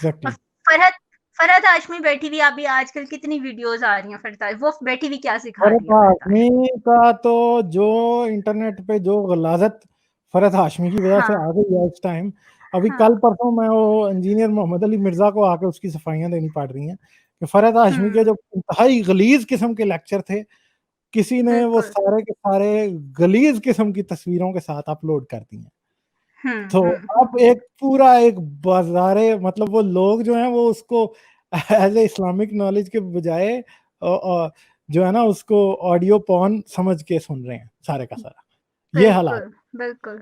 Exactly. Farhat Farhat Hashmi बैठी हुई, अभी आजकल कितनी वीडियोस आ रही हैं, वो बैठी हुई क्या सिखा फरहत रही है फरहत हाशमी। हाशमी का तो जो इंटरनेट पे जो गलाजत फरहत हाशमी की वजह से हाँ आ गई है इस टाइम। अभी कल हाँ। परसों मैं वो इंजीनियर मोहम्मद अली मिर्जा को आके उसकी सफाइयां देनी पड़ रही हैं कि फरहत हाशमी के हम्म। जो इंतहाई गलीज किस्म के लेक्चर थे, किसी ने वो बिल्कुल। सारे के सारे गलीज किस्म की तस्वीरों के साथ अपलोड कर दी हैं। तो अब हम्म। एक पूरा एक बाजारे, मतलब वो लोग जो हैं वो उसको एज ए इस्लामिक नॉलेज के बजाय जो है ना उसको ऑडियो पॉर्न समझ के सुन रहे हैं सारे का सारा, ये हालात। बिल्कुल, बिल्कुल,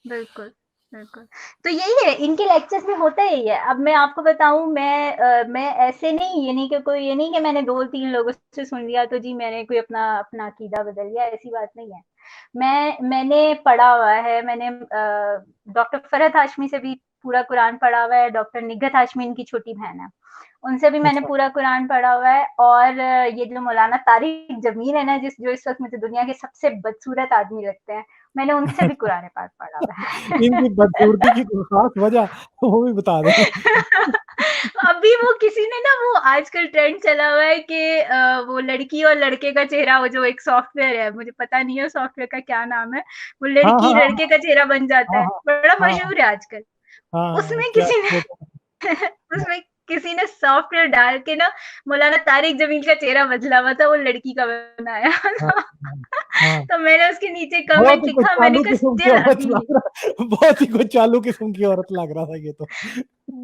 बिल्कुल, बिल्कुल। तो यही है, इनके लेक्चर्स में होता यही है। अब मैं आपको बताऊँ, मैं ऐसे नहीं, ये नहीं कि कोई, ये नहीं कि मैंने 2-3 लोगों से सुन लिया तो जी मैंने कोई अपना अपना अकीदा बदल लिया, ऐसी बात नहीं है। मैंने पढ़ा हुआ है, मैंने डॉक्टर फरहत हाशमी से भी पूरा कुरान पढ़ा हुआ है, डॉक्टर निग्गत हाशमी इनकी छोटी बहन है, उनसे भी मैंने अच्छा। पूरा कुरान पढ़ा हुआ है। और ये जो मौलाना तारिक जमील है ना, जो इस वक्त मुझे दुनिया के सबसे बदसूरत आदमी लगते हैं, मैंने उनसे भी कुरान पाक पढ़ा हुआ है। इनकी बदसूरती की कोई खास वजह वो भी बता दें। अभी वो किसी ने ना, वो आजकल ट्रेंड चला हुआ है कि वो लड़की और लड़के का चेहरा, वो जो एक सॉफ्टवेयर है, मुझे पता नहीं है सॉफ्टवेयर का क्या नाम है, वो हाँ हाँ लड़की हाँ लड़के का चेहरा बन जाता हाँ है, हाँ बड़ा हाँ मशहूर है आजकल। हाँ, उसमें क्या किसी वो ने उसमें किसी ने सॉफ्टवेयर डाल के ना मौलाना तारिक जमील का चेहरा बदला हुआ था, वो लड़की का बनाया हाँ था। हाँ हाँ। तो मैंने उसके नीचे बहुत कमेंट ही कुछ लिखा, मैंने चालू कहा किस्म की स्टिल औरत अगली। लग रहा, बहुत ही कुछ चालू किस्म की औरत लग रहा था ये तो।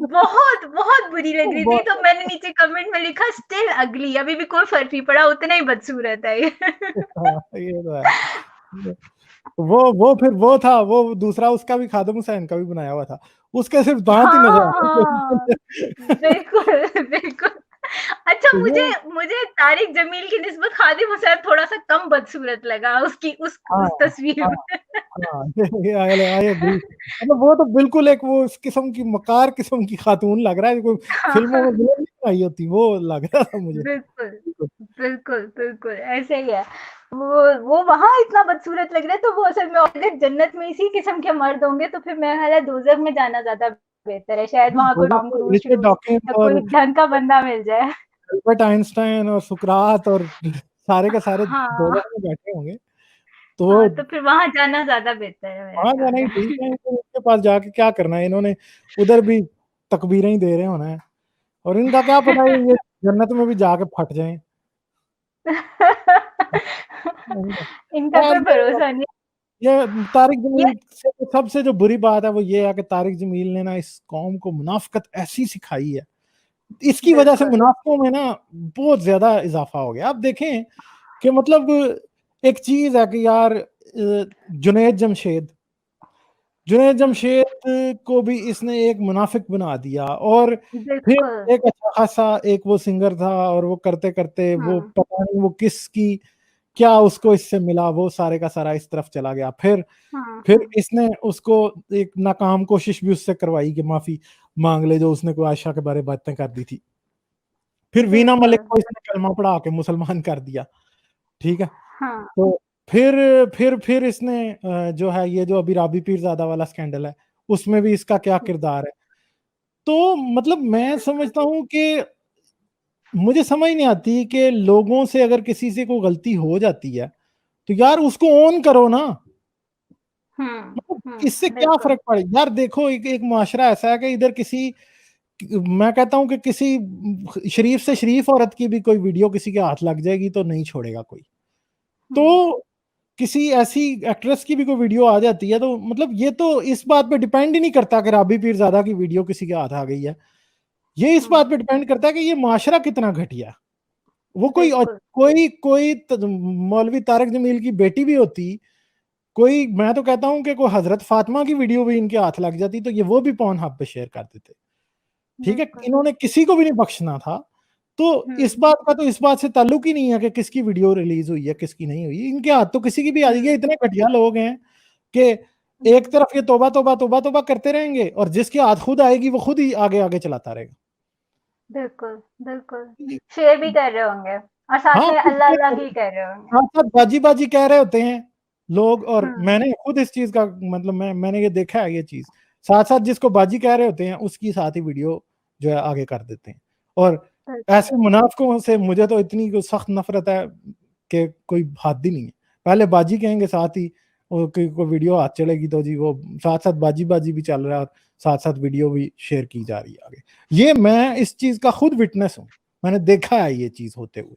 बहुत बहुत बुरी लग रही थी, बहुत। तो मैंने नीचे कमेंट में लिखा स्टिल अगली, अभी भी कोई फर्क नहीं पड़ा, उतना ही बदसूरत है ये। हाँ, ये तो है। वो फिर वो था, वो दूसरा उसका भी खादम हुसैन का भी बनाया हुआ था, उसके सिर्फ दांत ही नजर आ हाँ हाँ, रहे बिल्कुल बिल्कुल। अच्छा, तो मुझे ये। मुझे तारिक जमील की निस्बत खादिम हुसैन थोड़ा सा कम बदसूरत लगा उसकी हाँ उस तस्वीर हाँ में। हाँ, ये आई एग्री, मतलब वो तो बिल्कुल एक वो इस किस्म की मकार किस्म की खातून लग रहा है, कोई फिल्मों में हाँ, विलन नहीं आई होती वो लग रहा था मुझे। बिल्कुल, बिल्कुल, बिल्कुल, ऐसे ही है। वो वहाँ इतना बदसूरत लग रहा है, तो वो असल में अगर जन्नत में इसी किस्म के मर्द होंगे, तो फिर मेरा ख्याल है दोज़ख में जाना ज़्यादा बेहतर है। शायद वहाँ कोई टॉम क्रूज़ रिचर्ड शरूज़ डॉकिंस या और कोई ढंग का बंदा मिल जाए। अल्बर्ट आइंस्टाइन और सुकरात और सारे के सारे हाँ, दोजख में बैठे होंगे, तो वो हाँ, तो फिर वहाँ जाना ज़्यादा बेहतर है मेरा वहां जाना ख्याल ही ठीक है, है। इनको उसके पास जाके क्या करना है, इन्होंने उधर भी तकबीरें ही दे रहे होना है, और इनका क्या पता है ये जन्नत में भी जाके फट जाएं। इनका और कोई भरोसा नहीं। ये तारिक ये जमील से सबसे जो बुरी बात है वो ये है कि तारिक जमील ने ना इस कौम को मुनाफिकत ऐसी सिखाई है, इसकी वजह से बिल्कुल। मुनाफिकों में ना बहुत ज्यादा इजाफा हो गया। आप देखें कि मतलब एक चीज है कि यार जुनैद जमशेद, जुनैद हुँ, जमशेद को भी इसने एक मुनाफिक बना दिया, और फिर बिल्कुल। एक अच्छा खासा एक वो सिंगर था, और वो करते करते वो हुँ, पता नहीं वो किसकी क्या उसको इससे मिला, वो सारे का सारा इस तरफ चला गया। हाँ, फिर हाँ, इसने उसको एक नाकाम कोशिश भी उससे करवाई कि माफी मांग ले जो उसने कोई आयशा के बारे में बातें कर दी थी। फिर वीना मलिक बिल्कुल। को इसने कलमा पढ़ा के मुसलमान कर दिया, ठीक है। हाँ, तो फिर इसने जो है ये जो अभी राबी पीरजादा वाला स्कैंडल है, उसमें भी इसका क्या किरदार है। तो मतलब मैं बिल्कुल। समझता हूँ कि मुझे समझ नहीं आती कि लोगों से अगर किसी से कोई गलती हो जाती है तो यार उसको ऑन करो ना, हुँ, मतलब हुँ, इससे क्या बिल्कुल। फर्क पड़े यार। देखो एक मुआशरा ऐसा है कि इधर किसी, मैं कहता हूं कि किसी शरीफ से शरीफ औरत की भी कोई वीडियो किसी के हाथ लग जाएगी तो नहीं छोड़ेगा कोई। हुँ, तो किसी ऐसी एक्ट्रेस की भी कोई वीडियो आ जाती है तो मतलब ये तो इस बात पे डिपेंड ही नहीं करता कि राबी पीरजादा की वीडियो किसी के हाथ आ गई है, ये इस बात हुँ, पे डिपेंड करता है कि ये माशरा कितना घटिया है। वो कोई बिल्कुल। कोई कोई मौलवी तारक जमील की बेटी भी होती, कोई, मैं तो कहता हूं कि कोई हजरत फातिमा की वीडियो भी इनके हाथ लग जाती तो ये वो भी पॉर्न हब पे शेयर कर देते, ठीक है। बिल्कुल। इन्होंने किसी को भी नहीं बख्शना था। तो इस हुँ, बात का तो इस बात से ताल्लुक ही नहीं है कि किसकी वीडियो रिलीज हुई है किसकी नहीं हुई, इनके हाथ तो किसी की भी आ जाएगी। हुँ, इतने घटिया लोग हैं कि एक हुँ, तरफ ये तोबा तोबा तोबा तोबा करते रहेंगे और जिसके हाथ खुद आएगी वो खुद ही आगे आगे चलाता रहेगा। बिल्कुल, बिल्कुल। शेयर भी कर रहे होंगे और साथ हाँ, में खुद अल्लाह शेयर अल्लाह कर, भी कर रहे होंगे। साथ साथ बाजी बाजी कह रहे होते हैं लोग, और हुँ, मैंने खुद इस चीज का मतलब मैंने ये देखा है ये चीज, साथ साथ जिसको बाजी कह रहे होते हैं उसकी साथ ही वीडियो जो है आगे कर देते हैं। और ऐसे मुनाफिकों से मुझे तो इतनी सख्त नफरत है कि कोई हद ही नहीं है। पहले बाजी कहेंगे, साथ ही कोई वीडियो हाथ चलेगी तो जी वो साथ साथ बाजी भी चल रहा है और साथ साथ वीडियो भी शेयर की जा रही है आगे। ये मैं इस चीज का खुद विटनेस हूँ, मैंने देखा है ये चीज होते हुए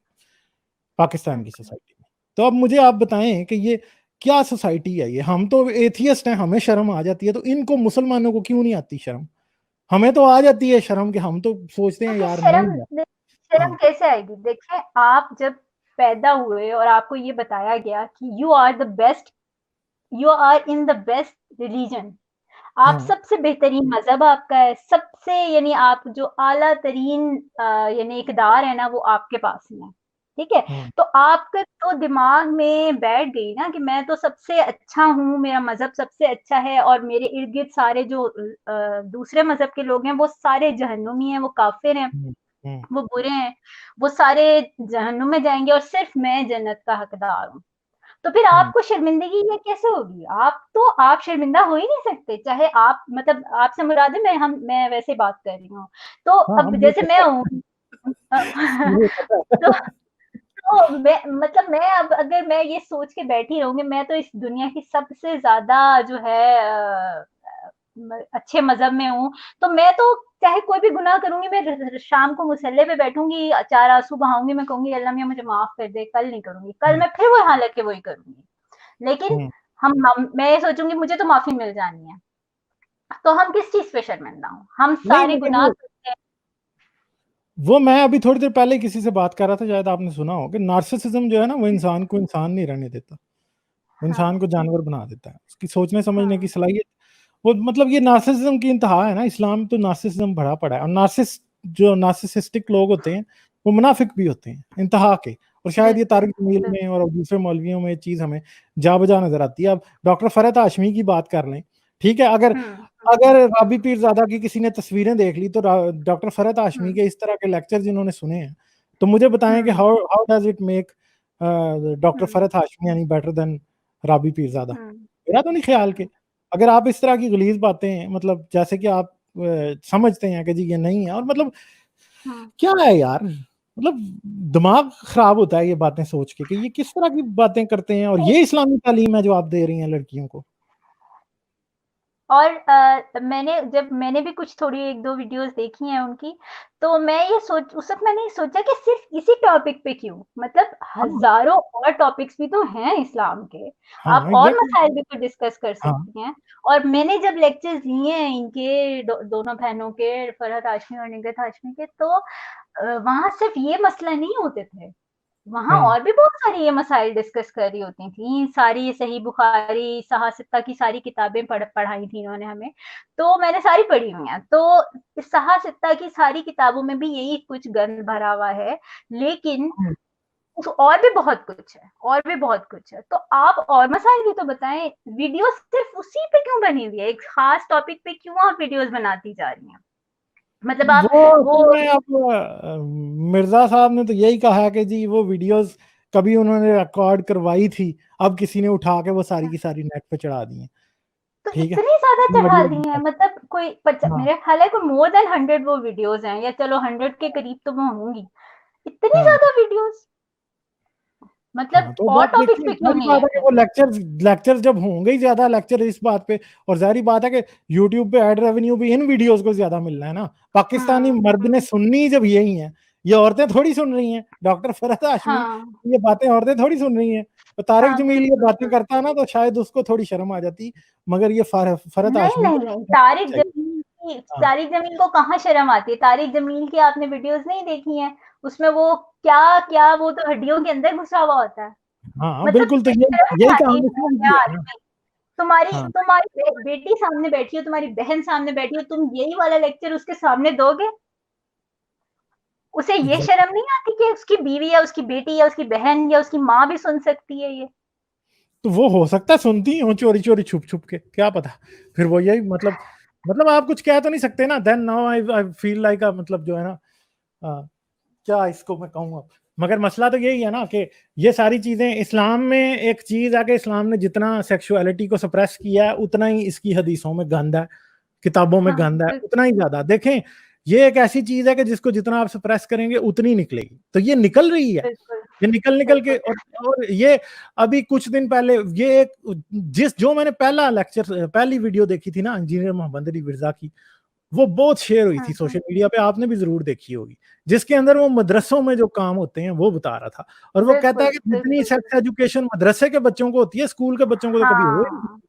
पाकिस्तान की सोसाइटी में। तो अब मुझे आप बताएं कि ये क्या सोसाइटी है ये? हम तो एथियस्ट हैं, हमें शर्म आ जाती है, तो इनको मुसलमानों को क्यों नहीं आती शर्म? हमें तो आ जाती है शर्म कि हम तो सोचते हैं यार शर्म नहीं है। शर्म हाँ कैसे आएगी? देखिए, आप जब पैदा हुए और आपको ये बताया गया कि you are the best, you are in the best religion, आप हाँ सबसे बेहतरीन मजहब आपका है, सबसे यानी आप जो आला तरीन यानी इकदार है ना वो आपके पास में है, ठीक है? हाँ तो आपके तो दिमाग में बैठ गई ना कि मैं तो सबसे अच्छा हूँ, मेरा मजहब सबसे अच्छा है और मेरे इर्द गिर्द सारे जो दूसरे मजहब के लोग हैं वो सारे जहन्नुमी हैं, वो काफिर हैं, हम्म, हम्म, वो बुरे हैं, वो सारे जहन्नुम में जाएंगे और सिर्फ मैं जन्नत का हकदार हूँ। तो फिर हम्म। आपको शर्मिंदगी ये कैसे होगी? आप शर्मिंदा हो ही नहीं सकते, चाहे आप मतलब आपसे मुराद है मैं वैसे बात कर रही हूँ। तो हाँ अब मुझे जैसे मैं पता हूँ मुझे पता तो है। मैं मतलब मैं अब अगर मैं ये सोच के बैठी रहूँगी मैं तो इस दुनिया की सबसे ज़्यादा जो है अच्छे मज़हब में हूँ, तो मैं तो चाहे कोई भी गुनाह करूँगी, मैं शाम को मुसल्ले पे बैठूँगी, 4 आँसू बहाऊँगी, मैं कहूँगी अल्लाह मियाँ मुझे माफ़ कर दे, कल नहीं करूँगी। कल मैं फिर वहाँ लग के वही करूँगी। लेकिन हम्म। मैं ये सोचूँगी मुझे तो माफ़ी मिल जानी है। तो हम किस चीज़ पे शर्मिंदा हों? हम नहीं सारे लेकिन गुनाह करते हैं। वो मैं अभी थोड़ी देर पहले किसी से बात कर रहा था, शायद आपने सुना हो कि नार्सिसिज्म जो है ना वो इंसान को इंसान नहीं रहने देता, वो हाँ, इंसान को जानवर बना देता है। उसकी सोचने समझने की हाँ, सलाहियत, वो मतलब ये नार्सिसिज्म की इंतहा है ना। इस्लाम तो नार्सिसिज्म भरा पड़ा है, और जो नार्सिसिस्टिक लोग होते हैं वो मुनाफिक भी होते हैं इंतहा के। और शायद ये बिल्कुल, तारिक जमील बिल्कुल। में और दूसरे मौलवियों में ये चीज हमें जा बजा नजर आती है। अब डॉक्टर फरहत हाशमी की बात कर लें, ठीक है, अगर हुँ, अगर राबी पीरजादा की किसी ने तस्वीरें देख ली तो डॉक्टर फरहत हाशमी हुँ, के इस तरह के लेक्चर जिन्होंने सुने हैं, तो मुझे बताएं कि hmm, how how does it make doctor hmm, Farhat Hashmi यानी better than Rabi Pirzada? Hmm, मेरा तो नहीं ख्याल के। हुँ, अगर आप इस तरह की गलीज बातें, मतलब जैसे कि आप समझते हैं कि जी ये नहीं है, और मतलब हुँ। क्या है यार, मतलब दिमाग खराब होता है ये बातें सोच के कि ये किस तरह की बातें करते हैं, और ये इस्लामी तालीम है जो आप दे रही हैं लड़कियों को। और मैंने भी कुछ थोड़ी 1-2 वीडियोज़ देखी हैं उनकी, तो मैं ये सोच उस वक़्त मैंने सोचा कि सिर्फ़ इसी टॉपिक पे क्यों? मतलब हाँ हज़ारों और टॉपिक्स भी तो हैं इस्लाम के, आप हाँ और एग्जैक्टली। मसाइल भी तो डिस्कस कर हाँ सकती हैं। और मैंने जब लेक्चर्स लिए हैं इनके दोनों बहनों के, फरहत हाशमी और निगहत हाशमी के, तो वहाँ सिर्फ़ ये मसला नहीं होते थे। वहाँ हाँ और भी बहुत सारी ये मसाइल डिस्कस करी होती थी, सारी सही बुखारी, सहा सित्ता की सारी किताबें पढ़ाई थी इन्होंने हमें, तो मैंने सारी पढ़ी हुई हैं। तो इस सहा सित्ता की सारी किताबों में भी यही कुछ गंद भरा हुआ है, लेकिन उस और भी बहुत कुछ है, और भी बहुत कुछ है। तो आप और मसाइल भी तो बताएँ, वीडियो सिर्फ़ उसी पे क्यों बनी हुई है? एक ख़ास टॉपिक पे क्यों आप वीडियोज़ बनाती जा रही हैं? मतलब आप वो वो असल में अब मिर्जा साहब ने तो यही कहा कि जी वो वीडियोस कभी उन्होंने रिकॉर्ड करवाई थी, अब किसी ने उठा के वो सारी की सारी नेट पे चढ़ा दी है। तो ठीक है, इतनी ज़्यादा चढ़ा ऑडियो दी हैं, वीडियो। मतलब कोई हाँ मेरा ख़्याल है कोई मोर देन 100 वो वीडियोज़ हैं, या चलो 100 के करीब तो वो होंगी। इतनी हाँ ज़्यादा वीडियोज़, हाँ, मतलब तो और बात टॉपिक्स देखिए, पे क्यों जाहिर नहीं बात है है कि फिर? वो लेक्चर्स लेक्चर्स जब होंगे ही ज्यादा लेक्चर इस बात पे, और जाहिर बात है कि यूट्यूब पे एड रेवेन्यू भी इन वीडियोस को ज्यादा मिल रहा है ना। पाकिस्तानी हुँ, मर्द ने हुँ। सुननी जब यही है, ये औरतें थोड़ी सुन रही हैं। डॉक्टर फरहत हाशमी हाँ, ये बातें औरतें थोड़ी सुन रही हैं। तो तारिक हाँ, जमील ये बिल्कुल, बातें बिल्कुल। करता ना तो शायद उसको थोड़ी शर्म आ जाती, मगर ये फरहत नहीं, हाशमी नहीं, को नहीं, चाहिए। हाँ तारिक जमील को कहाँ शर्म आती है? तारिक जमील की आपने वीडियोज़ नहीं देखी हैं? उसमें वो क्या-क्या वो तो हड्डियों के अंदर घुसा हुआ होता है। हाँ हाँ, मतलब बिल्कुल, तो तुम्हें यही शर्म नहीं यही आती? कहानी मैं समझ मैं लिया आ ना। रही हूँ। तुम्हारी हाँ तुम्हारी बेटी सामने बैठी हो, तुम्हारी बहन सामने बैठी हो, तुम यही वाला लेक्चर उसके सामने दोगे? उसे ये एग्जैक्टली। शर्म नहीं आती कि उसकी बीवी या उसकी बेटी या उसकी बहन या उसकी माँ भी सुन सकती है ये? तो वो हो सकता है सुनती हो चोरी चोरी छुप छुप के, क्या पता। फिर वो यही मतलब आप कुछ कह तो नहीं सकते ना। Then now I I feel like मतलब जो है ना, क्या इसको मैं कहूँ अब। मगर मसला तो यही है ना कि ये सारी चीजें इस्लाम में, एक चीज है कि इस्लाम ने जितना सेक्सुअलिटी को सप्रेस किया है उतना ही इसकी हदीसों में गंद है, किताबों में हाँ, गंद है बिल्कुल। उतना ही ज्यादा। देखें ये एक ऐसी चीज है कि जिसको जितना आप सप्रेस करेंगे उतनी निकलेगी, तो ये निकल रही है, बिल्कुल, ये निकल के। बिल्कुल। और ये अभी कुछ दिन पहले ये एक जो मैंने पहला लेक्चर, पहली वीडियो देखी थी ना इंजीनियर मोहम्मद अली मिर्जा की, वो बहुत शेयर हुई थी हुँ, हुँ। सोशल मीडिया पे, आपने भी जरूर देखी होगी, जिसके अंदर वो मदरसों में जो काम होते हैं वो बता रहा था। और वो कहता है बिल्कुल, कि जितनी बिल्कुल, सेक्स एजुकेशन मदरसे के बच्चों को होती है, स्कूल के बच्चों को तो कभी हो ही नहीं। हाँ,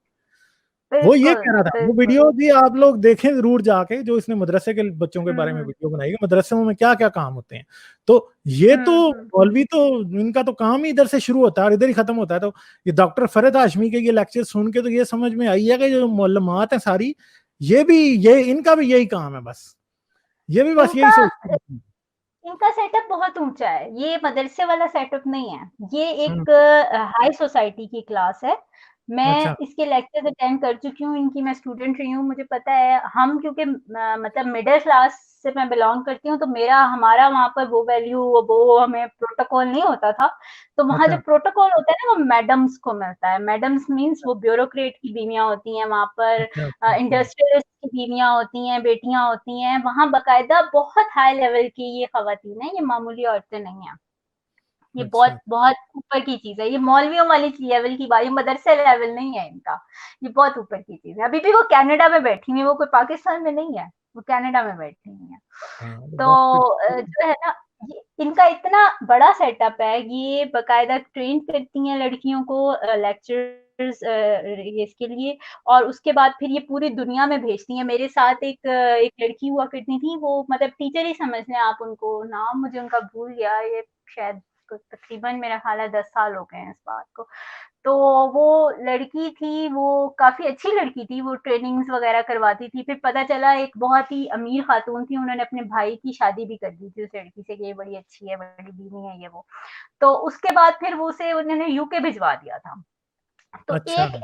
वो ये बिल्कुल, कह रहा था, वो बिल्कुल। वीडियो भी आप लोग देखें जरूर जाके, जो इसने मदरसे के बच्चों के हुँ, बारे में हुँ। वीडियो बनाई है, मदरसों में क्या क्या काम होते हैं। तो ये तो हुँ, हुँ। मौलवी तो इनका तो काम ही इधर से शुरू होता है और इधर ही खत्म होता है। तो ये डॉक्टर फरहद हाशमी के ये लेक्चर सुन के तो ये समझ में आई है कि जो मालूमात है सारी, ये भी ये इनका भी यही काम है, बस ये भी बस इनका यही सोचते हैं। इनका सेटअप बहुत ऊँचा है, ये मदरसे वाला सेटअप नहीं है। ये हम्म, एक हाई सोसाइटी की क्लास है। मैं अच्छा इसके लेक्चर्स अटेंड कर चुकी हूँ, इनकी मैं स्टूडेंट रही हूँ, मुझे पता है हम क्योंकि मतलब मिडल क्लास से मैं बिलॉन्ग करती हूँ, तो हमारा वहाँ पर वो वैल्यू वो हमें प्रोटोकॉल नहीं होता था। तो वहाँ जो अच्छा प्रोटोकॉल होता है ना, वो मैडम्स को मिलता है। मैडम्स मीन्स वो ब्यूरोक्रेट की बीवियाँ होती हैं वहाँ पर, अच्छा अच्छा अच्छा। इंडस्ट्रियलिस्ट की बीवियाँ होती हैं, बेटियाँ होती हैं, वहाँ बाकायदा बहुत हाई लेवल की ये खवातीन हैं, ये मामूली औरतें नहीं हैं। ये अच्छा बहुत बहुत ऊपर की चीज़ है, ये मौलवियों वाली लेवल की बात, ये मदरसे लेवल नहीं है इनका, ये बहुत ऊपर की चीज़ है। अभी भी वो कनाडा में बैठी हुई हैं, वो कोई पाकिस्तान में नहीं है, वो कनाडा में बैठी हुई हैं। हाँ तो तो बस फिर जो है ना, ये इनका इतना बड़ा सेटअप है, ये बाकायदा ट्रेन करती हैं लड़कियों को लेक्चरर्स इसके लिए, और उसके बाद फिर ये पूरी दुनिया में भेजती हैं। मेरे साथ एक लड़की हुआ करती थी, वो मतलब टीचर ही समझ लें आप उनको, नाम मुझे उनका भूल गया, ये शायद तकरीबन मेरा ख़्याल है 10 साल हो गए हैं इस बात को। तो वो लड़की थी, वो काफ़ी अच्छी लड़की थी, वो ट्रेनिंग्स वग़ैरह करवाती थी। फिर पता चला एक बहुत ही अमीर ख़ातून थी, उन्होंने अपने भाई की शादी भी कर दी थी उस लड़की से कि ये बड़ी अच्छी है, बड़ी दीनी है ये वो। तो उसके बाद फिर वो उसे उन्होंने यूके भिजवा दिया था। तो अच्छा एक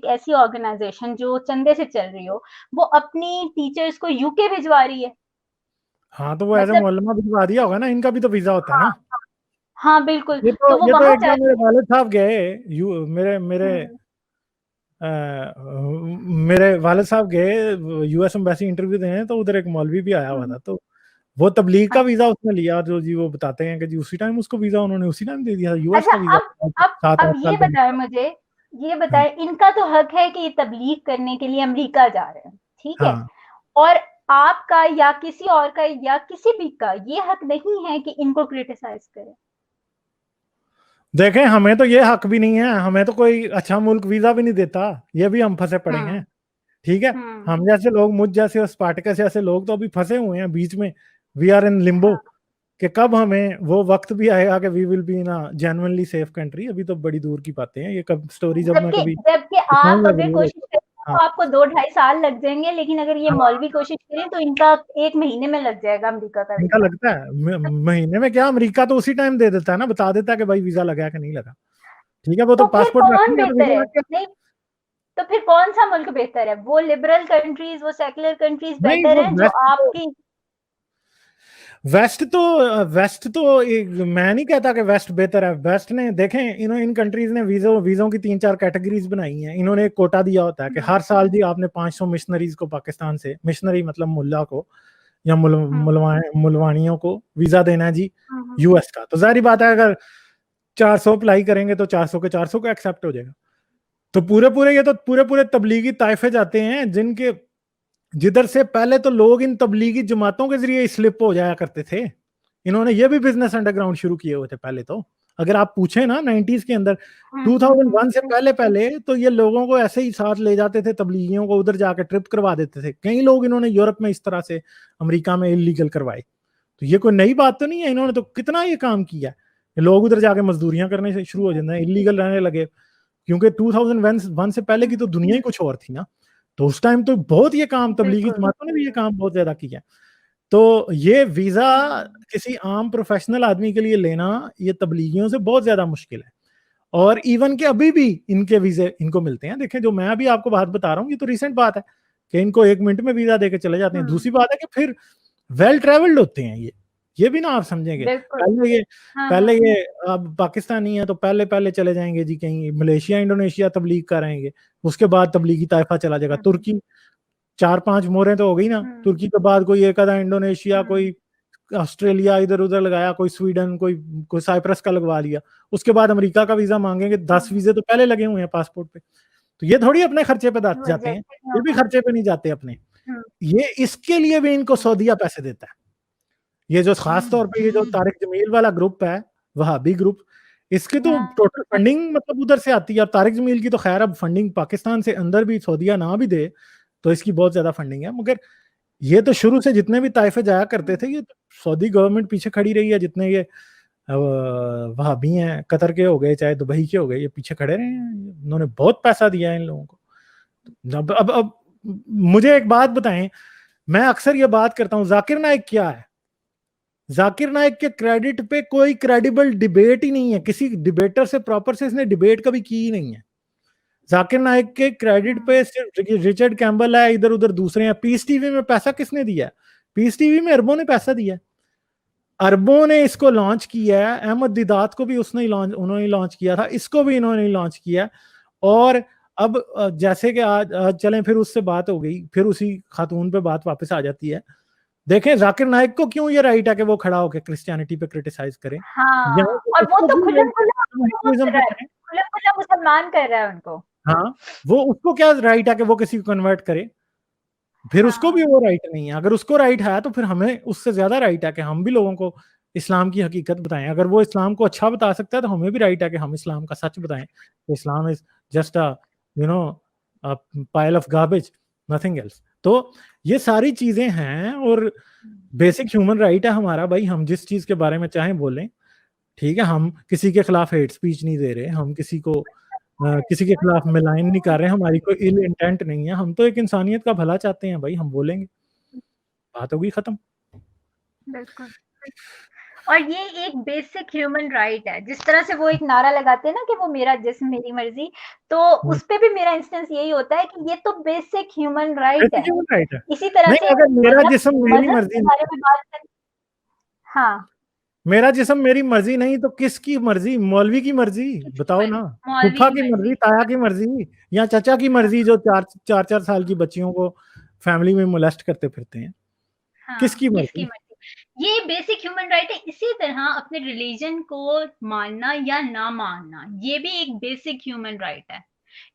ऐसी ऑर्गनाइज़ेशन जो चंदे से चल रही हो, वो अपनी टीचर्स को यूके भिजवा रही है। हाँ तो वो एज ए मतलब मौलमा भिजवा दिया होगा ना, इनका भी तो वीजा होता है हाँ, ना। हाँ। हाँ, बिल्कुल, तो वो ये तो वहाँ एक जा बार रही मेरे है। वालिद साहब गए, मेरे मेरे हुँ, अ, मेरे वालिद साहब गए यूएस एम्बेसी इंटरव्यू देने, तो उधर एक मौलवी भी आया हुआ हुँ। था, तो वो तबलीग का वीजा अच्छा। उसने लिया, जो जी वो बताते हैं कि जी उसी टाइम उसको वीजा उन्होंने उसी टाइम दे दिया, यूएस अच्छा, का वीजा सात अब आठ ये साल बताएँ पहले। मुझे, ये हाँ बताएँ, इनका तो हक है कि ये तबलीग करने के लिए अमेरिका जा रहे हैं, ठीक है? हाँ और आपका या किसी और का या किसी भी का ये हक नहीं है कि इनको क्रिटिसाइज़ करें। देखें, हमें तो ये हक भी नहीं है, हमें तो कोई अच्छा मुल्क वीजा भी नहीं देता, ये भी हम फंसे पड़े हैं। हुँ, ठीक है, हुँ, हम जैसे लोग, मुझ जैसे और स्पार्टकस जैसे लोग तो अभी फंसे हुए हैं बीच में, वी आर इन लिम्बो, हाँ। कि कब हमें वो वक्त भी आएगा कि we will be in a genuinely safe country. अभी तो बड़ी दूर की बातें हैं, ये कब स्टोरी जब मैं जबकि कभी जबकि आप बताऊंगा अगर जरूर। कोशिश करें हाँ तो आपको 2 ढाई साल लग जाएँगे, लेकिन अगर ये हाँ, मौलवी कोशिश करें तो इनका 1 महीने में लग जाएगा अमेरिका का इनका वीज़ा। लगता है महीने में क्या, अमेरिका तो उसी टाइम दे देता है ना, बता देता है कि भाई वीजा लगा है कि नहीं लगा। ठीक है, वो तो तो फिर पासपोर्ट कौन रखेंगे तो बेहतर वीजा है? लग गया। नहीं, तो फिर कौन-सा मुल्क बेहतर है? वो लिबरल कंट्रीज़, वो सेक्युलर कंट्रीज़ नहीं बेहतर वो हैं जो वेस्ट तो, आपकी वेस्ट तो मैं नहीं कहता कि वेस्ट बेहतर है। वेस्ट ने देखें, इन कंट्रीज ने वीजों की 3-4 कैटेगरीज बनाई हैं। इन्होंने एक कोटा दिया होता है कि हुँ, हर साल जी आपने 500 मिशनरीज को पाकिस्तान से, मिशनरी मतलब मुल्ला को या हुँ, मुलवानियों को वीजा देना है जी हुँ, हुँ। यूएस का। तो जाहिर बात है अगर 400 अप्लाई करेंगे तो 400 के 400 को एक्सेप्ट हो जाएगा। तो पूरे पूरे तबलीगी ताइफे जाते हैं, जिनके जिधर से पहले तो लोग इन तबलीगी जमातों के जरिए स्लिप हो जाया करते थे। इन्होंने ये भी बिजनेस अंडरग्राउंड शुरू किए हुए थे पहले तो। अगर आप पूछे ना 90s के अंदर, हुँ, हुँ, हुँ। 2001 से पहले पहले तो ये लोगों को ऐसे ही साथ ले जाते थे, तबलीगियों को उधर जाकर ट्रिप करवा देते थे। कई लोग इन्होंने यूरोप में इस तरह से, अमेरिका में इलीगल करवाए। तो ये कोई नई बात तो नहीं है, इन्होंने तो कितना ये काम किया है। लोग उधर जाके मजदूरियां करने से शुरू हो जाते हैं, इलीगल रहने लगे। क्योंकि 2001 से पहले की तो दुनिया ही कुछ और थी ना। तो उस टाइम तो बहुत ये काम तबलीगी बिल्कुल, जमातों ने भी ये काम बहुत ज्यादा किया। तो ये वीजा हुँ, किसी आम प्रोफेशनल आदमी के लिए लेना ये तबलीगियों से बहुत ज्यादा मुश्किल है। और इवन के अभी भी इनके वीजे इनको मिलते हैं। देखें, जो मैं अभी आपको बात बता रहा हूँ ये तो रिसेंट बात है कि इनको 1 मिनट में वीजा देके चले जाते हैं। हुँ, दूसरी बात है कि फिर वेल ट्रेवल्ड होते हैं ये भी ना आप समझेंगे। बिल्कुल। पहले ये हाँ, पहले हाँ। ये अब पाकिस्तानी है तो पहले पहले चले जाएंगे जी कहीं मलेशिया इंडोनेशिया तबलीग कराएंगे, उसके बाद तबलीगी ताइफा चला जाएगा हुँ, हुँ। तुर्की, 4-5 मोहरें तो हो गई ना, तुर्की के बाद कोई एक आधा इंडोनेशिया, कोई ऑस्ट्रेलिया इधर उधर लगाया, कोई स्वीडन, कोई साइप्रस का लगवा लिया, उसके बाद अमेरिका का वीजा मांगेंगे, 10 वीजे तो पहले लगे हुए हैं पासपोर्ट पे। तो ये थोड़ी अपने खर्चे पे जाते हैं, ये भी खर्चे पे नहीं जाते अपने, ये इसके लिए भी इनको सऊदीया पैसे देता है। ये जो खास तौर पे ये जो तारिक जमील वाला ग्रुप है, वहाबी ग्रुप, इसकी तो टोटल फंडिंग मतलब उधर से आती है। अब तारिक जमील की तो खैर अब फंडिंग पाकिस्तान से अंदर भी सऊदीया ना भी दे तो इसकी बहुत ज्यादा फंडिंग है, मगर ये तो शुरू से जितने भी ताइफे जाया करते थे, ये तो सऊदी गवर्नमेंट पीछे खड़ी रही है। जितने ये वहाबी हैं, कतर के हो गए चाहे दुबई के हो गए, ये पीछे खड़े रहे हैं, उन्होंने बहुत पैसा दिया है इन लोगों को। अब मुझे एक बात बताएं, मैं अक्सर ये बात करता हूं, जाकिर नाइक क्या है? जाकिर नाइक के क्रेडिट पे कोई क्रेडिबल डिबेट ही नहीं है, किसी डिबेटर से प्रॉपर से इसने डिबेट कभी की ही नहीं है। जाकिर नाइक के क्रेडिट पे सिर्फ रिचर्ड कैम्बल है, इधर उधर दूसरे हैं। पीस टीवी में पैसा किसने दिया? पीस टीवी में अरबों ने पैसा दिया, अरबों ने इसको लॉन्च किया है। अहमद दीदात को भी उन्होंने लॉन्च किया था, इसको भी इन्होंने लॉन्च किया। और अब जैसे कि आज चलें, फिर उससे बात हो गई, फिर उसी खातून पे बात वापस आ जाती है। देखें जाकिर नाइक को क्यों ये राइट है कि वो खड़ा होकर क्रिश्चियनिटी पे क्रिटिसाइज करे, हाँ, और वो तो खुला मुसलमान कर रहा है उनको। हाँ, वो उसको क्या राइट है कि वो किसी को कन्वर्ट करे? फिर उसको भी वो राइट नहीं है। अगर उसको राइट है तो फिर हमें उससे ज्यादा राइट है कि हम भी लोगों को इस्लाम की हकीकत बताएं। अगर वो इस्लाम को अच्छा बता सकता है तो हमें भी राइट है कि हम इस्लाम का सच बताएं। Islam is just a pile of garbage, nothing else. तो ये सारी चीजें हैं और बेसिक ह्यूमन राइट है हमारा भाई, हम जिस चीज के बारे में चाहें बोलें, ठीक है। हम किसी के खिलाफ हेट स्पीच नहीं दे रहे, हम किसी के खिलाफ मिलाइन नहीं कर रहे, हमारी कोई इल इंटेंट नहीं है, हम तो एक इंसानियत का भला चाहते हैं भाई, हम बोलेंगे, बात होगी खत्म। बिल्कुल। और ये एक बेसिक ह्यूमन राइट है। जिस तरह से वो एक नारा लगाते हैं ना कि वो मेरा जिस्म मेरी मर्जी, तो उस पे भी मेरा इंस्टेंस यही होता है कि ये तो बेसिक ह्यूमन राइट है। इसी तरह नहीं, से अगर मेरा जिस्म मेरी मर्जी के बारे में बात करें, हाँ, मेरा जिस्म मेरी मर्जी नहीं तो किसकी मर्जी? मौलवी की मर्जी, बताओ ना। फूफा की मर्जी, ताया की मर्जी, या चाचा की मर्जी जो 4 साल की बच्चियों को फैमिली में मोलेस्ट करते फिरते हैं, किसकी मर्जी? ये बेसिक ह्यूमन राइट है। इसी तरह अपने रिलीजन को मानना या ना मानना, ये भी एक बेसिक ह्यूमन राइट है।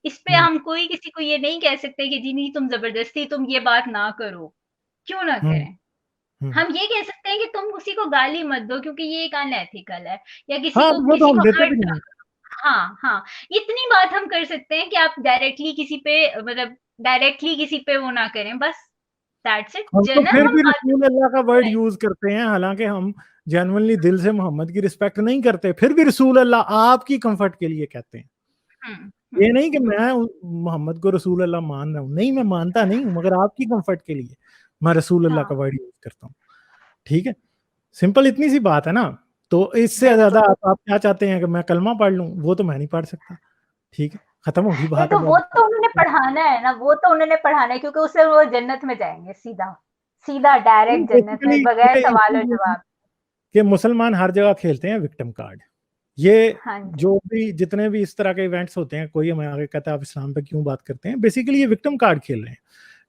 इस पे हम कोई किसी को ये नहीं कह सकते कि जी नहीं, तुम जबरदस्ती तुम ये बात ना करो। क्यों ना करें? हम ये कह सकते हैं कि तुम किसी को गाली मत दो क्योंकि ये एक अनएथिकल है, या किसी को हर्ट। हाँ, इतनी बात हम कर सकते हैं कि आप डायरेक्टली किसी पे वो ना करें, बस दैट्स इट। हम तो फिर भी रसूल अल्लाह का वर्ड यूज करते हैं, हालांकि हम जेन्युइनली दिल से मोहम्मद की रिस्पेक्ट नहीं करते, फिर भी रसूल अल्लाह आपकी कंफर्ट के लिए कहते हैं। ये नहीं कि मैं मोहम्मद को रसूल अल्लाह मान रहा हूँ, नहीं, मैं मानता नहीं हूँ, मगर आपकी कंफर्ट के लिए मैं रसूल अल्लाह का वर्ड यूज करता हूँ, ठीक है। सिंपल इतनी सी बात है ना। तो इससे ज्यादा आप क्या चाहते हैं कि मैं कलमा पढ़ लूं? वो तो मैं नहीं पढ़ सकता, ठीक है, खत्म होगी बात। तो वो तो उन्होंने पढ़ाना है ना, वो तो उन्होंने पढ़ाना है, क्योंकि उससे वो जन्नत में जाएंगे, सीधा डायरेक्ट जन्नत में, बगैर सवाल और जवाब के। मुसलमान हर जगह खेलते हैं विक्टिम कार्ड। ये जो भी जितने भी इस तरह के इवेंट्स होते हैं, कोई हमें आगे कहता है आप इस्लाम पे क्यों बात करते हैं, बेसिकली ये विक्टिम कार्ड खेल रहे हैं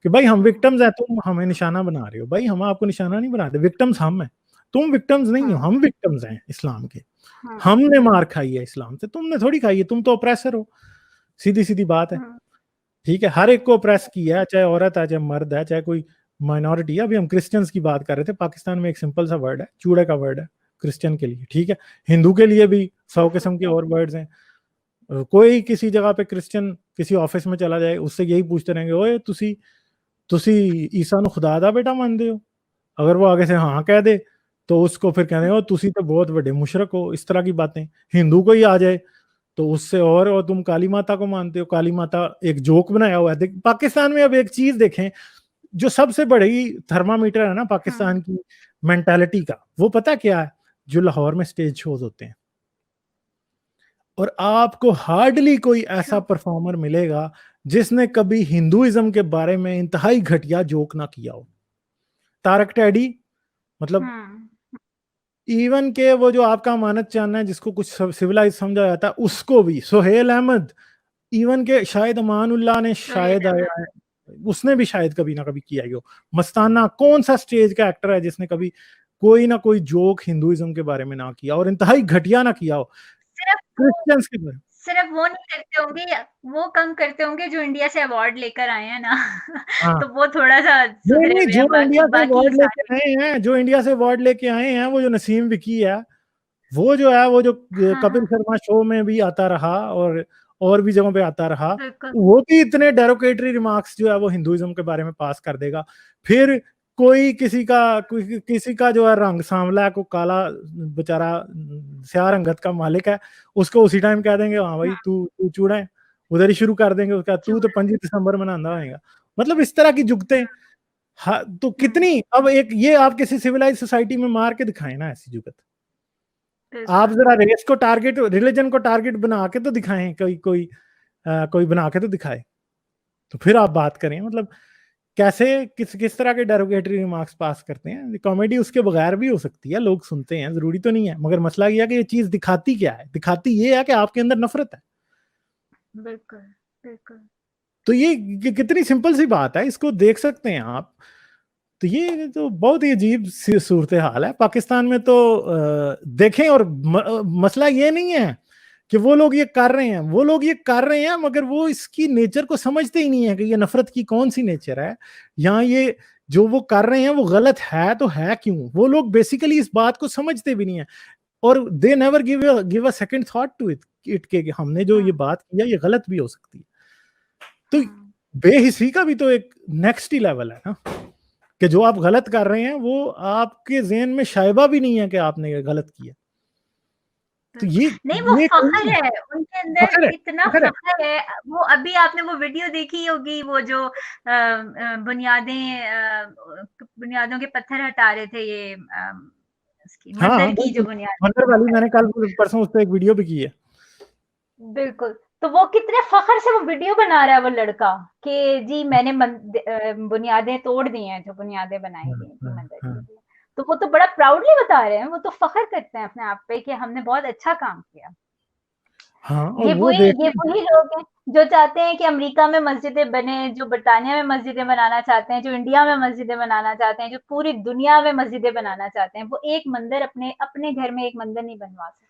कि भाई हम विक्टिम्स हैं, तुम हमें निशाना बना रहे हो। भाई हम आपको निशाना नहीं बनाते, विक्टिम्स हम हैं, तुम विक्टिम्स नहीं हो, हम विक्टिम्स हैं इस्लाम के। हमने मार खाई है इस्लाम से, तुमने थोड़ी खाई है, तुम तो ऑपरेसर हो, सीधी सीधी बात है, ठीक है। हर एक को ऑपरेस किया है, चाहे औरत है, चाहे मर्द है, चाहे कोई माइनॉरिटी है। अभी हम क्रिश्चियंस की बात कर रहे थे, पाकिस्तान में एक सिंपल सा वर्ड है, चूड़े का वर्ड है क्रिश्चियन के लिए, ठीक है। हिंदू के लिए भी 100 किस्म के और वर्ड्स हैं। कोई किसी जगह पे क्रिश्चियन किसी ऑफिस में चला जाए, उससे यही पूछते रहेंगे, ओए तुसी ईसा नु खुदा दा बेटा मानते हो? अगर वो आगे से हाँ कह दे तो उसको फिर कहते हो तुसी तो बहुत बड़े मुशरक हो, इस तरह की बातें। हिंदू को ही आ जाए तो उससे और तुम काली माता को मानते हो, काली माता एक जोक बनाया हुआ है। पाकिस्तान में अब एक चीज देखें, जो सबसे बड़ी थर्मामीटर है ना पाकिस्तान की मेंटालिटी का, वो पता क्या है? जो लाहौर में स्टेज शोज होते हैं, और आपको हार्डली कोई ऐसा परफॉर्मर मिलेगा जिसने कभी हिंदुइज्म के बारे में इंतहाई घटिया जोक ना किया हो। तारक टैडी, मतलब इवन के वो जो आपका मानत चाहना है जिसको कुछ सिविलाइज समझा जाता है, उसको भी, सोहेल अहमद, इवन के शायद अमानुल्लाह ने शायद आया है, उसने भी शायद कभी ना कभी किया ही हो। मस्ताना कौन सा स्टेज का एक्टर है जिसने कभी कोई ना कोई जोक हिंदुइज्म के बारे में ना किया, और इंतहाई घटिया ना किया हो सिर्फ वो क्रिश्चियंस के बारे में। सिर्फ वो नहीं करते होंगे, वो कम करते होंगे जो इंडिया से अवार्ड लेकर आए हैं ना। हाँ तो वो थोड़ा-सा नहीं सुधरे नहीं, हुए जो हैं, इंडिया बाकी से बाकी अवार्ड लेके सारे। आए हैं, जो इंडिया से अवार्ड लेके आए हैं, वो जो नसीम विकी है, वो जो है, वो जो हाँ, कपिल हाँ, शर्मा शो में भी आता रहा और भी जगहों पे आता रहा, बिल्कुल। वो भी इतने डेरोकेटरी रिमार्क्स जो है वो हिंदुइज्म के बारे में पास कर देगा। फिर किसी का जो है रंग सांवला है, को काला बेचारा स्याह रंगत का मालिक है, उसको उसी टाइम कह देंगे हाँ भाई हुँ, तू तू चूड़ा है, उधर ही शुरू कर देंगे उसका, तू तो चूड़ा। 25 दिसंबर मनाना होएगा। मतलब इस तरह की जुगतें। हाँ, तो हुँ, कितनी, अब एक ये आप किसी सिविलाइज सोसाइटी में मार के दिखाएं ना ऐसी जुगत। आप बिल्कुल। जरा रेस को टारगेट, रिलीजन को टारगेट बना के तो दिखाएं, कोई बना के तो दिखाए, तो फिर आप बात करें। मतलब कैसे, किस तरह के डेरोगेटरी रिमार्क्स पास करते हैं। कॉमेडी उसके बगैर भी हो सकती है, लोग सुनते हैं, जरूरी तो नहीं है, मगर मसला यह है कि ये चीज दिखाती क्या है, दिखाती ये है कि आपके अंदर नफरत है। बिल्कुल, बिल्कुल। तो ये कितनी सिंपल सी बात है, इसको देख सकते हैं आप। तो ये तो बहुत ही अजीब सी सूरत हाल है पाकिस्तान में। तो देखें, और मसला ये नहीं है कि वो लोग ये कर रहे हैं, वो लोग ये कर रहे हैं, मगर वो इसकी नेचर को समझते ही नहीं है कि ये नफरत की कौन सी नेचर है। यहाँ ये जो वो कर रहे हैं वो गलत है, तो है क्यों, वो लोग बेसिकली इस बात को समझते भी नहीं है। और they never give a second thought to it के हमने जो ये हाँ, बात किया ये गलत भी हो सकती है। तो हाँ। बेहिसी का भी तो एक नेक्स्ट ही लेवल है ना, कि जो आप गलत कर रहे हैं वो आपके ज़हन में शायबा भी नहीं है कि आपने ये गलत किया। तो बिल्कुल। नहीं, वो ये फ़ख़्र कोई है, उनके अंदर फखर है, इतना फखर है। फ़ख़्र है। वो अभी आपने वो वीडियो देखी होगी, वो जो बुनियादें बुनियादों के पत्थर हटा रहे थे, ये उसकी हाँ हाँ मंदिर की जो बिल्कुल, बुनियादें मंदिर वो वाली कर मैंने रहे कल थे। परसों उस पर एक वीडियो भी की है। बिल्कुल, तो वो कितने फ़ख़्र से वो वीडियो बना रहा है वो लड़का, कि जी मैंने बुनियादें तोड़ दी हैं, जो बुनियादें बनाई हाँ गई थी हाँ मंदिर के हाँ लिए। तो वो तो बड़ा प्राउडली बता रहे हैं, वो तो फ़ख़्र करते हैं अपने आप पे कि हमने बहुत अच्छा काम किया। हाँ, और वो ये देखें। वही लोग हैं जो चाहते हैं कि अमेरिका में मस्जिदें बने, जो ब्रिटानिया में मस्जिदें बनाना चाहते हैं, जो इंडिया में मस्जिदें बनाना चाहते हैं, जो पूरी दुनिया में मस्जिदें बनाना चाहते हैं। वो एक मंदिर अपने अपने घर में एक मंदिर नहीं बनवा सकते।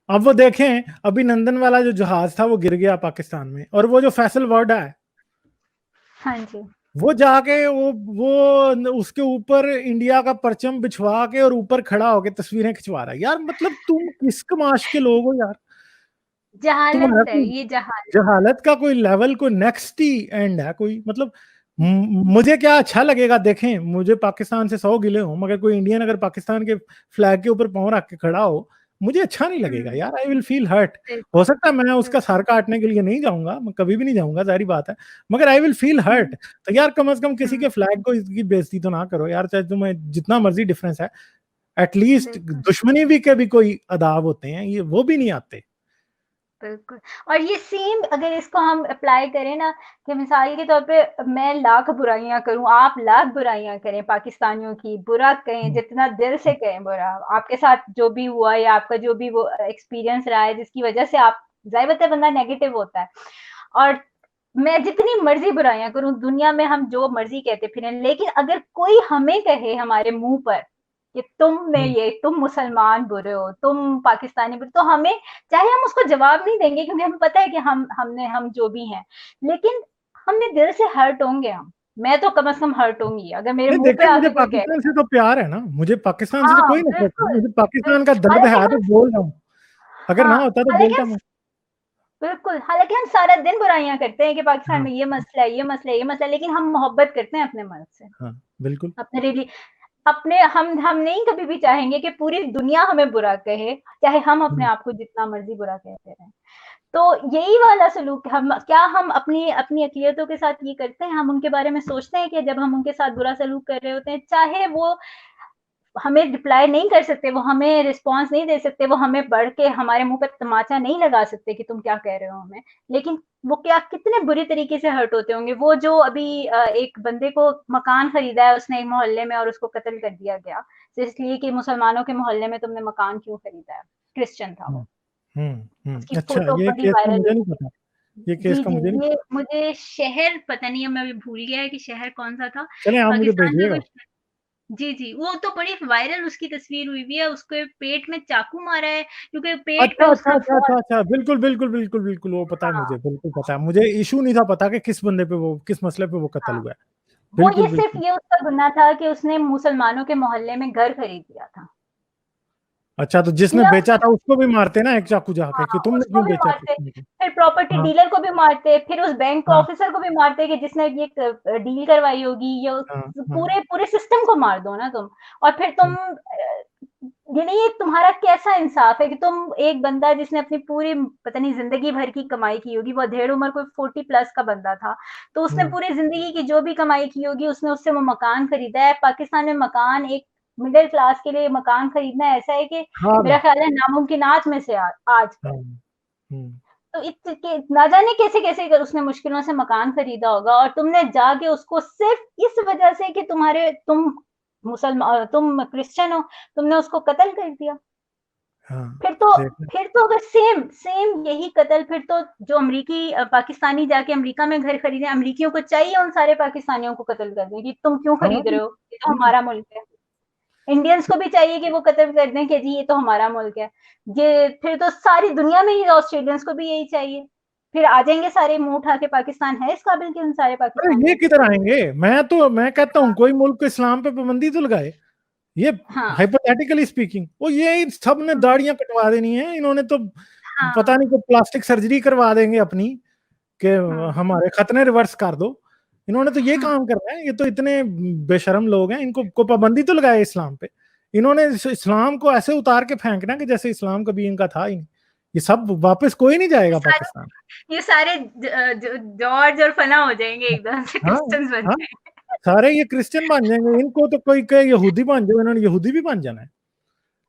अब वो देखें, अभिनंदन वाला जो जहाज था वो गिर गया पाकिस्तान में, और वो जो फैसल वर्ड है, हाँ जी। वो जाके वो उसके ऊपर इंडिया का परचम बिछवा के और ऊपर खड़ा होके तस्वीरें खिंचवा रहा है। यार मतलब तुम किस कमाश के लोग हो यार। तुम्हारा जहालत है, कोई ये जहालत। जहालत का कोई लेवल, कोई नेक्स्ट ही एंड है कोई। मतलब मुझे क्या अच्छा लगेगा, देखें मुझे पाकिस्तान से 100 गिले हो, मगर कोई इंडियन अगर पाकिस्तान के फ्लैग के ऊपर पाँव रख के खड़ा हो, मुझे अच्छा नहीं लगेगा हुँ, यार, आई विल फील हर्ट। हो बिल्कुल, सकता है मैं उसका बिल्कुल। सर काटने के लिए नहीं जाऊंगा, मैं कभी भी नहीं जाऊंगा, जारी बात है, मगर आई विल फील हर्ट। हुँ, तो यार कम से कम किसी हुँ, के फ्लैग को इसकी बेइज्जती तो ना करो यार, चाहे तुम्हें जितना मर्जी डिफरेंस है, एटलीस्ट बिल्कुल। दुश्मनी भी के भी कोई अदाब होते हैं, ये वो भी नहीं आते। बिल्कुल। और ये सेम अगर इसको हम अप्लाई करें ना, कि मिसाल के तौर पे मैं लाख बुराइयाँ करूँ, आप लाख बुराइयाँ करें पाकिस्तानियों की, बुरा कहें, हम्म, जितना दिल से कहें बुरा, आपके साथ जो भी हुआ या आपका जो भी वो एक्सपीरियंस रहा है जिसकी वजह से आप, ज़ाहिर-बात है बंदा नेगेटिव होता है। और मैं जितनी मर्ज़ी बुराइयाँ करूँ, दुनिया में हम जो मर्ज़ी कहते फिरें, लेकिन अगर कोई हमें कहे हमारे मुँह पर कि हम्म। तुम मुसलमान बुरे हो, तुम पाकिस्तानी बुरे, तो हमें, चाहे हम उसको जवाब नहीं देंगे क्योंकि हमें पता है कि हम जो भी हैं, लेकिन हमने दिल से हर्ट होंगे हम। मैं तो कम से कम हर्ट होंगी, अगर मेरे नहीं मुँह पे देखें, मुझे आके कोई कह पाकिस्तान से देगा। तो प्यार है ना, मुझे पाकिस्तान से तो हाँ, कोई नफरत नहीं, बिल्कुल, मुझे पाकिस्तान का दर्द हालाँकि है हम, तो बोल रहा हूँ। अगर हाँ, ना होता तो हालाँकि बोलता हम मैं। बिल्कुल, हालाँकि हम सारा दिन बुराइयाँ करते हैं कि पाकिस्तान हाँ में ये मसला है, ये मसला है, ये मसला है, लेकिन हम मोहब्बत करते हैं अपने मुल्क से, हाँ बिल्कुल। अपने रिली अपने हम नहीं कभी भी चाहेंगे कि पूरी दुनिया हमें बुरा कहे, चाहे हम अपने हम्म, आप को जितना मर्ज़ी बुरा कहते रहें। तो यही वाला सलूक हम अपनी अपनी अक़लियतों के साथ ये करते हैं, हम उनके बारे में सोचते हैं कि जब हम उनके साथ बुरा सलूक कर रहे होते हैं, चाहे वो हमें रिप्लाई नहीं कर सकते, वो हमें रिस्पॉन्स नहीं दे सकते, वो हमें बढ़ के हमारे मुँह पे तमाचा नहीं लगा सकते कि तुम क्या कह रहे हो हमें। लेकिन वो क्या कितने बुरे तरीके से हर्ट होते होंगे। वो जो अभी एक बंदे को मकान खरीदा है उसने एक मोहल्ले में और उसको कत्ल कर दिया गया, सिर्फ़ इसलिए कि मुसलमानों के मोहल्ले में तुमने मकान क्यों खरीदा है? क्रिश्चियन था वो। उसकी अच्छा, फ़ोटो ये बड़ी केस तो वायरल मुझे हुई नहीं थी। पता। ये केस जी, का जी, मुझे नहीं। ये मुझे शहर पता नहीं है, मैं अभी भूल गया है कि शहर कौन-सा था। चलें आप मुझे पाकिस्तान में भेजिएगा। कोई जी, जी, वो तो बड़ी वायरल उसकी तस्वीर हुई हुई है, उसके पेट में चाकू मारा है क्योंकि पेट में अच्छा, अच्छा, उसका अच्छा, अच्छा, अच्छा, बिल्कुल, बिल्कुल, बिल्कुल, बिल्कुल, वो पता है हाँ, मुझे, बिल्कुल पता है। मुझे इश्यू नहीं था पता कि किस बंदे पे वो किस मसले पे वो कत्ल हाँ। हुआ है। वो ये बिल्कुल, सिर्फ़ बिल्कुल। ये उसका गुनाह था कि उसने मुसलमानों के मोहल्ले में घर खरीद लिया था। अच्छा, तो जिसने या बेचा था उसको भी मारते ना एक चाकू जाके कि हाँ, तुमने उसको क्यों भी बेचा मारते, किसने को? फिर प्रॉपर्टी हाँ, डीलर को भी मारते, फिर उस बैंक हाँ, ऑफिसर को भी मारते कि जिसने ये डील करवाई होगी या हाँ, हाँ, पूरे पूरे सिस्टम को मार दो ना तुम। और फिर तुम हाँ, ये नहीं, तुम्हारा कैसा इंसाफ है कि तुम एक बंदा जिसने अपनी पूरी पता नहीं ज़िंदगी भर की कमाई की होगी, वो अधेड़ उम्र कोई 40 प्लस का बंदा था, तो उसने हाँ, पूरी ज़िंदगी की जो भी कमाई की होगी, उसने उससे वो मकान खरीदा है। पाकिस्तान में मकान एक मिडल क्लास के लिए मकान खरीदना ऐसा है कि ख़्वाब मेरा है। ख़्याल है नामुमकिनात में से हाँ, आजकल। हुँ, तो ना जाने कैसे-कैसे कर उसने मुश्किलों से मकान खरीदा होगा और तुमने जाके उसको सिर्फ़ इस वज़ह से कि तुम क्रिश्चियन हो, तुमने उसको कत्ल कर दिया। हाँ, फिर तो देखा। फिर तो अगर सेम सेम यही कत्ल फिर तो जो पाकिस्तानी जाके अमेरिका में घर खरीदे, अमेरिकियों को चाहिए उन सारे पाकिस्तानियों को कत्ल कर दें कि तुम क्यों हाँ, खरीद रहे हो? ये तो हुँ, हमारा मुल्क है। इंडियंस को भी चाहिए कि वो कत्ल कर दें कि जी ये तो हमारा मुल्क है। ये फिर तो सारी दुनिया में ही ऑस्ट्रेलियंस को भी यही चाहिए। फिर आ जाएँगे सारे मुँह उठा के पाकिस्तान है इस काबिल कि उन सारे अरे ये पाकिस्तानियों को किधर आएँगे? मैं कहता हूँ कोई मुल्क इस्लाम पे पाबंदी तो लगाए। ये हाँ, हाइपोथेटिकली स्पीकिंग वो ये सब ने हाँ, दाढ़ियाँ कटवा देनी है, इन्होंने तो पता हाँ, नहीं कोई प्लास्टिक सर्जरी करवा देंगे अपनी कि हाँ, हमारे खतने रिवर्स कर दो। इन्होंने तो ये हाँ, काम करना है, ये तो इतने बेशर्म लोग हैं, इनको को पाबंदी तो लगाए इस्लाम पे। इन्होंने इस्लाम को ऐसे उतार के फेंकना कि जैसे इस्लाम कभी इनका था ही नहीं। ये सब वापस कोई नहीं ये जाएगा सारे पाकिस्तान। ये सारे जॉर्ज और फना हो जाएँगे एकदम से हाँ, क्रिश्चियंस बन हाँ, के। सारे ये क्रिश्चियन बन जाएँगे, इनको तो कोई कहे यहूदी बन जाओ, इन्होंने यहूदी भी बन जाना है,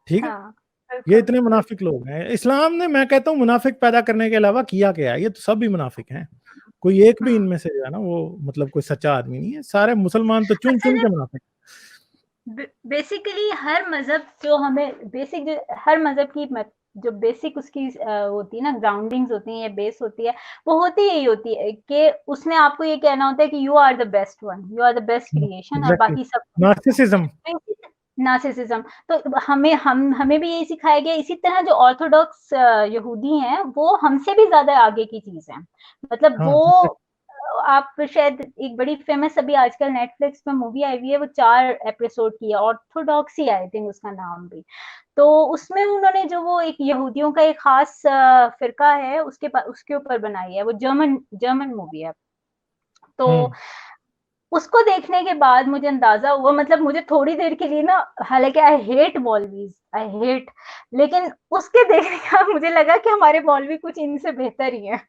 ठीक है? हाँ, ये बिल्कुल, इतने बिल्कुल। मुनाफिक लोग हैं। इस्लाम ने मैं कहता हूँ मुनाफिक पैदा करने के अलावा किया क्या है? ये तो सब भी मुनाफिक हैं। कोई एक भी हाँ, इनमें से जो है ना वो मतलब कोई सच्चा आदमी नहीं है। सारे मुसलमान तो अच्छा चुन-चुन के जब मुनाफिक। बेसिकली हर मज़हब जो हमें बेसिक जो हर मज़हब की जो बेसिक उसकी होती है ना ग्राउंडिंग्स होती हैं या बेस होती है, वो होती यही होती है कि उसमें आपको ये कहना होता है कि you are the best one, you are the best creation और एग्ज़ैक्टली। बाकी सब नार्सिसिज़्म। नार्सिसिज्म तो हमें भी यही सिखाया गया इसी तरह जो ऑर्थोडॉक्स यहूदी हैं वो हमसे भी ज़्यादा आगे की चीज़ है। मतलब हाँ, वो एग्ज़ैक्ट आप शायद एक बड़ी फ़ेमस अभी आजकल नेटफ्लिक्स पे मूवी आई हुई है वो 4 एपिसोड की है, ऑर्थोडॉक्सी आई थिंक उसका नाम भी। तो उसमें उन्होंने जो वो एक यहूदियों का एक ख़ास फ़िरका है उसके ऊपर बनाई है, वो जर्मन जर्मन मूवी है। तो हुँ। उसको देखने के बाद मुझे अंदाज़ा हुआ मतलब मुझे थोड़ी देर के लिए ना हालाँकि आई हेट मौलवीज़, आई हेट लेकिन उसके देखने के बाद मुझे लगा कि हमारे मौलवी कुछ इनसे बेहतर ही हैं।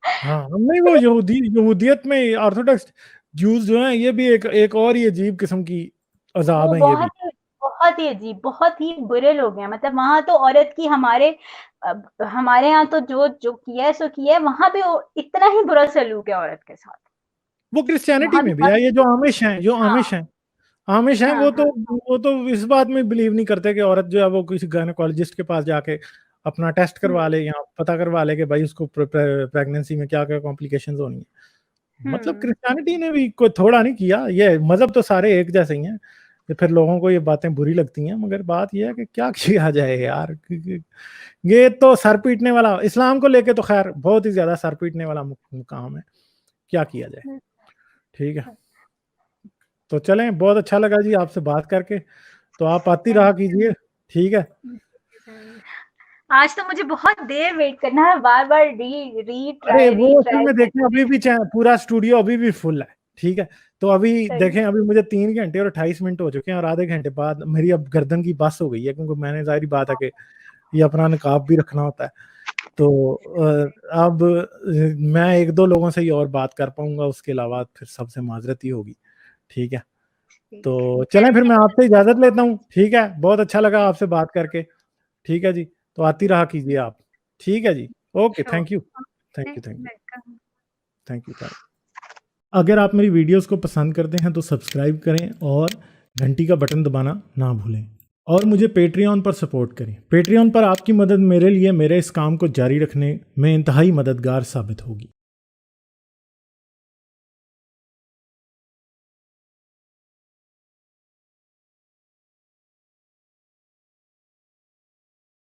हाँ, नहीं वो यहूदियत में ऑर्थोडॉक्स ज्यूज़ जो हैं ये भी एक एक और ही अजीब किस्म की अज़ाब वो हैं ये भी। बहुत ही अजीब, बहुत ही बुरे लोग हैं। मतलब वहाँ तो औरत की हमारे यहाँ तो जो किया है सो किया है, वहाँ भी वो इतना ही बुरा सलूक है औरत के साथ। वो क्रिश्चियनिटी वहाँ भी में भी है, ये जो हाँ, आमिश हैं हाँ, हाँ, वो तो इस बात में बिलीव नहीं करते कि औरत जो है वो किसी गायनेकोलॉजिस्ट के पास जाके अपना टेस्ट हुँ, करवा ले या पता करवा ले कि भाई उसको प्रेगनेंसी में क्या-क्या कॉम्प्लिकेशंस होनी है। मतलब हुँ। क्रिश्चियनिटी ने भी कोई थोड़ा नहीं किया, ये मज़हब तो सारे एक जैसे ही हैं। तो फिर लोगों को ये बातें बुरी लगती हैं, मगर बात ये है कि क्या किया जाए यार? ये तो सर पीटने वाला इस्लाम को लेके तो ख़ैर बहुत ही ज़्यादा सर पीटने वाला काम है, क्या किया जाए? हुँ, ठीक है। तो चलें, बहुत अच्छा लगा जी आपसे बात करके, तो आप आती रहा थैंक कीजिए, ठीक है? यू। ज़रूर। आज तो मुझे बहुत देर वेट करना है, बार-बार अरे वो असल रीट्राई में देखें करके अभी भी पूरा स्टूडियो अभी भी फुल है, ठीक है? तो अभी सही देखें अभी मुझे 3 घंटे और 28 मिनट हो चुके हैं और आधे घंटे बाद मेरी अब गर्दन की बस हो गई है क्योंकि मैंने ज़ाहिर-सी बात है कि ये अपना नकाब भी रखना होता है। तो अब मैं 1-2 लोगों से ही और बात कर पाऊँगा, उसके अलावा फिर सबसे माज़रत ही होगी, ठीक है? ठीक है। तो चलें फिर चलिए मैं आपसे इजाज़त लेता हूँ, ठीक है? बहुत अच्छा लगा आपसे बात करके, ठीक है जी? तो आती रहा कीजिए आप, ठीक है जी? Okay, sure. Thank you. Okay, thank you, thank you. Welcome. Thank you, bye. अगर आप मेरी वीडियोज़ को पसंद करते हैं तो सब्सक्राइब करें और घंटी का बटन दबाना ना भूलें। और मुझे पेट्रियन पर सपोर्ट करें। पेट्रियन पर आपकी मदद मेरे लिए मेरे इस काम को जारी रखने में इंतहाई मददगार साबित होगी।